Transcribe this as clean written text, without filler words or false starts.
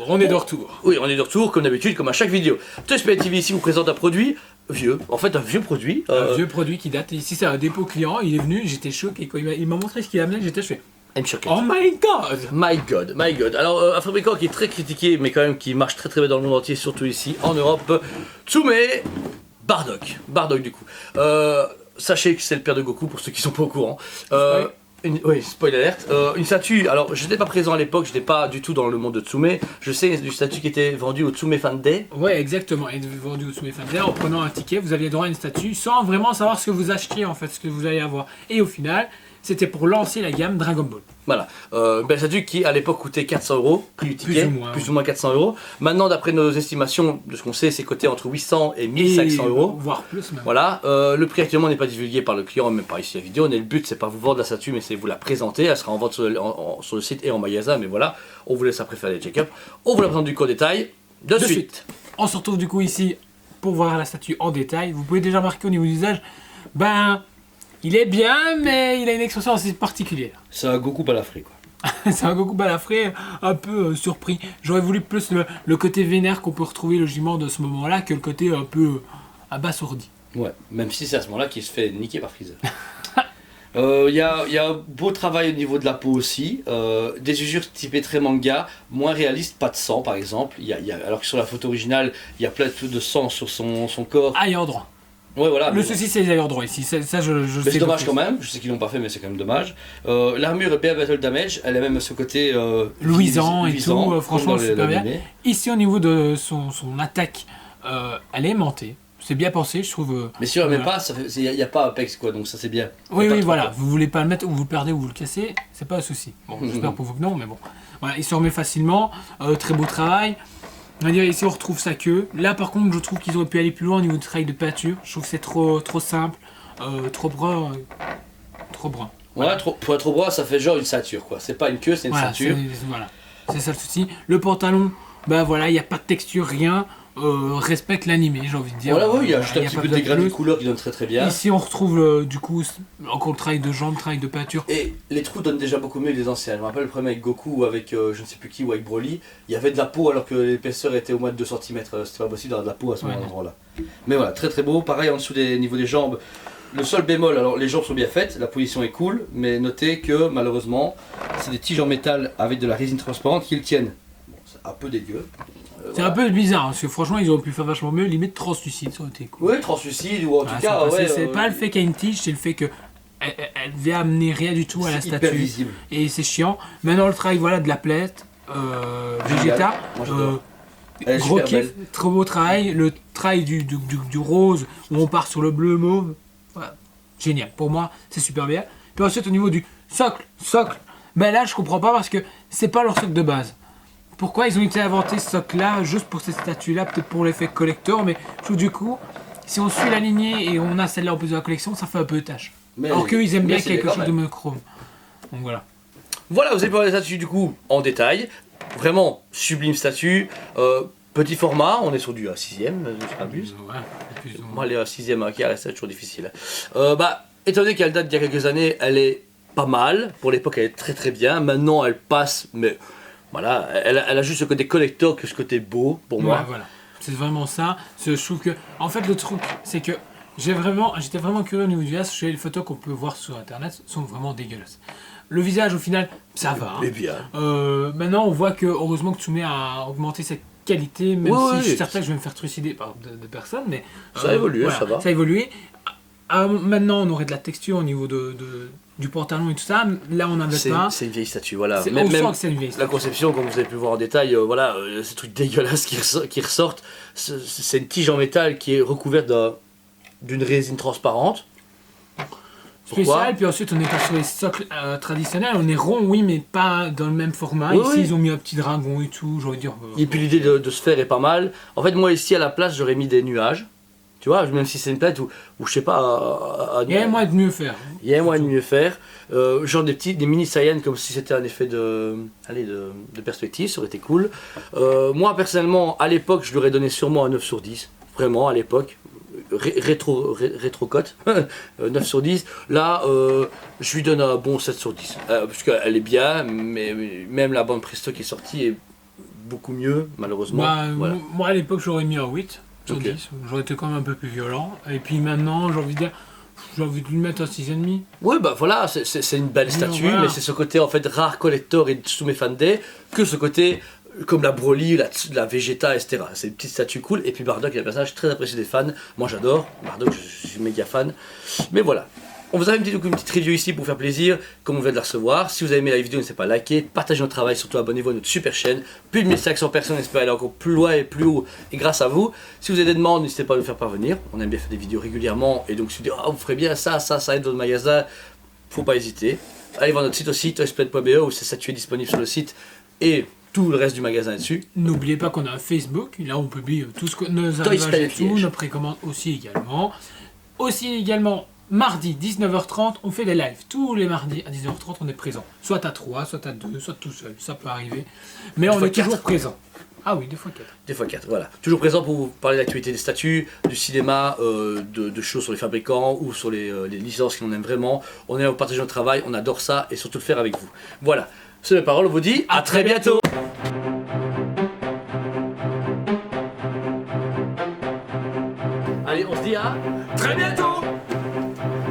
on est de retour. Oui, on est de retour, comme d'habitude, comme à chaque vidéo. TouchPay TV ici vous présente un produit vieux, en fait un vieux produit. Un vieux produit qui date, ici c'est un dépôt client, il est venu, j'étais choqué, quand il m'a montré ce qu'il amenait, j'étais choqué. Oh my god! My god, my god. Alors, un fabricant qui est très critiqué, mais quand même qui marche très très bien dans le monde entier, surtout ici en Europe, Tsume Bardock. Bardock du coup. Sachez que c'est le père de Goku pour ceux qui sont pas au courant. Oui, spoiler alert. Une statue, alors je n'étais pas présent à l'époque, je n'étais pas du tout dans le monde de Tsume. Je sais du statue qui était vendue au Tsume Fan Day. Ouais, exactement. Et vendu au Tsume Fan Day, en prenant un ticket, vous aviez droit à une statue sans vraiment savoir ce que vous achetiez en fait, ce que vous allez avoir. Et au final, c'était pour lancer la gamme Dragon Ball. Voilà, une belle statue qui à l'époque coûtait 400 €, prix du ticket, plus ou moins 400 €. Maintenant, d'après nos estimations, de ce qu'on sait, c'est coté entre 800 et 1500 €. Voire plus même. Voilà, le prix actuellement n'est pas divulgué par le client, même pas ici la vidéo. Le but, c'est pas vous vendre la statue, mais c'est vous la présenter. Elle sera en vente sur le site et en magasin, mais voilà, on vous laisse après faire les check-up. On vous la présente du coup en détail, de suite. On se retrouve du coup ici pour voir la statue en détail. Vous pouvez déjà marquer au niveau du visage, il est bien, mais il a une expression assez particulière. C'est un Goku balafré quoi. C'est un Goku balafré, un peu surpris. J'aurais voulu plus le côté vénère qu'on peut retrouver logiquement de ce moment-là que le côté un peu abasourdi. Ouais, même si c'est à ce moment-là qu'il se fait niquer par Freezer. Il y a un beau travail au niveau de la peau aussi, des usures typées très manga, moins réalistes, pas de sang par exemple, alors que sur la photo originale, il y a plein de sang sur son corps. Ayant droit. Ouais, voilà. Le souci c'est les ayants droit ici, ça je sais. Mais c'est dommage quand même, je sais qu'ils l'ont pas fait mais c'est quand même dommage. L'armure est bien battle damage, elle a même ce côté luisant et tout, franchement super bien. Ici au niveau de son attaque, elle est aimantée. C'est bien pensé, je trouve. Mais si on ne met pas, il n'y a pas Apex quoi, donc ça c'est bien. Oui, voilà, vous voulez pas le mettre, ou vous le perdez ou vous le cassez, c'est pas un souci. Bon, j'espère pour vous que non, mais bon. Voilà, il se remet facilement, très beau travail. On va dire ici on retrouve sa queue. Là par contre je trouve qu'ils auraient pu aller plus loin au niveau du travail de peinture. Je trouve que c'est trop simple, trop brun. Ouais, pour être trop brun ça fait genre une ceinture quoi. C'est pas une queue, c'est une ceinture. Voilà, c'est ça le souci. Le pantalon, voilà, il n'y a pas de texture, rien. Respecte l'animé, j'ai envie de dire. Voilà, oui, il y a juste un petit peu de dégradé de couleur qui donne très bien. Ici on retrouve du coup encore le travail de jambes, le travail de peinture. Et les trous donnent déjà beaucoup mieux que les anciens. Je me rappelle le premier avec Goku ou avec je ne sais plus qui ou avec Broly, il y avait de la peau alors que l'épaisseur était au moins de 2 cm. C'était pas possible d'avoir de la peau à ce moment-là. Mais voilà, très beau. Pareil en dessous des niveaux des jambes. Le seul bémol, alors les jambes sont bien faites, la position est cool, mais notez que malheureusement, c'est des tiges en métal avec de la résine transparente qui le tiennent. Bon, c'est un peu dégueu. C'est un peu bizarre, parce que franchement ils auraient pu faire vachement mieux, limite translucide, ça aurait été cool. Oui, translucide, ou en tout cas, c'est pas le fait qu'il y ait une tige, c'est le fait que elle vient amener rien du tout à la statue. Visible. Et c'est chiant. Maintenant le travail de la palette, Vegeta, gros kiff, trop beau travail, le travail du rose, où on part sur le bleu mauve, voilà. Génial, pour moi c'est super bien. Puis ensuite au niveau du socle, là je comprends pas parce que c'est pas leur socle de base. Pourquoi ils ont été inventé ce socle là juste pour cette statue là, peut-être pour l'effet collector, mais je trouve du coup si on suit la lignée et on a celle-là en plus de la collection, ça fait un peu tâche. Alors qu'eux ils aiment bien quelque chose de monochrome. Donc voilà. Voilà, vous avez parlé de la statue du coup en détail. Vraiment sublime statue. Petit format, on est sur du 6ème, je m'abuse. Moi les 6ème à c'est toujours difficile. Étant donné qu'elle date d'il y a quelques années, elle est pas mal. Pour l'époque elle est très bien. Maintenant elle passe, mais voilà, elle a juste ce côté collector que ce côté beau pour moi. Voilà. C'est vraiment ça. Je trouve que, en fait, le truc, c'est que j'étais vraiment curieux au niveau du visage. Les photos qu'on peut voir sur internet sont vraiment dégueulasses. Le visage, au final, ça va. Mais bien. Maintenant, on voit que, heureusement que Tsume a augmenté sa qualité, même si je suis certain que je vais me faire trucider par de personnes. Mais, ça a évolué, ça va. Ça a évolué. Maintenant, on aurait de la texture au niveau du pantalon et tout ça. Là, on n'avait pas. C'est une vieille statue, voilà. On sent que c'est une vieille statue. La conception, comme vous avez pu voir en détail, ces trucs dégueulasses qui ressortent. C'est une tige en métal qui est recouverte d'une résine transparente. Spécial, puis ensuite on est pas sur les socles traditionnels, on est rond oui mais pas dans le même format. Ici ils ont mis un petit dragon et tout, j'aurais dire. Et puis l'idée de sphère est pas mal. En fait moi ici à la place j'aurais mis des nuages. Tu vois, même si c'est une planète où je sais pas. Il y a moyen de mieux faire. Il y a moyen de mieux faire. Genre des mini Saiyans comme si c'était un effet de perspective, ça aurait été cool. Moi personnellement, à l'époque, je lui aurais donné sûrement un 9 sur 10. Vraiment, à l'époque. Rétro-cote. 9 sur 10. Là, je lui donne un bon 7 sur 10. Parce qu'elle est bien, mais même la bande Presto qui est sortie est beaucoup mieux, malheureusement. Bah, Voilà. moi à l'époque j'aurais mis un 8 sur Ok. 10, j'aurais été quand même un peu plus violent. Et puis maintenant j'ai envie de dire, j'ai envie de lui mettre un 6,5. Ouais, bah voilà, c'est une belle statue, voilà. mais c'est ce côté en fait rare collector et Tsume Fan Day que ce côté comme la Broly, la Vegeta, etc. C'est une petite statue cool. Et puis Bardock est un personnage très apprécié des fans. Moi j'adore Bardock, je suis méga fan. Mais voilà. On vous a une petite review ici pour faire plaisir, comme on vient de la recevoir. Si vous avez aimé la vidéo, n'hésitez pas à liker, partagez notre travail, surtout abonnez-vous à notre super chaîne. Plus de 1500 personnes, j'espère aller encore plus loin et plus haut, et grâce à vous. Si vous avez des demandes, n'hésitez pas à nous faire parvenir. On aime bien faire des vidéos régulièrement, et donc si vous dites, vous ferez bien ça aide dans le magasin, faut pas hésiter. Allez voir notre site aussi, toysplay.be, où ces statues est disponible sur le site, et tout le reste du magasin est dessus. N'oubliez pas qu'on a un Facebook, là on publie tout ce que nos arrivages et tout, nos précommandes aussi également. Aussi également, mardi 19h30, on fait des lives. Tous les mardis à 19h30, on est présent. Soit à 3, soit à 2, soit tout seul, ça peut arriver. Mais on est toujours présent. Ah oui, 2x4. 2x4, voilà. Toujours présent pour vous parler de l'actualité des statues, du cinéma, de choses sur les fabricants ou sur les licences qu'on aime vraiment. On est à partager notre travail, on adore ça et surtout le faire avec vous. Voilà. Sur les paroles, on vous dit à très bientôt. Allez, on se dit à très bientôt.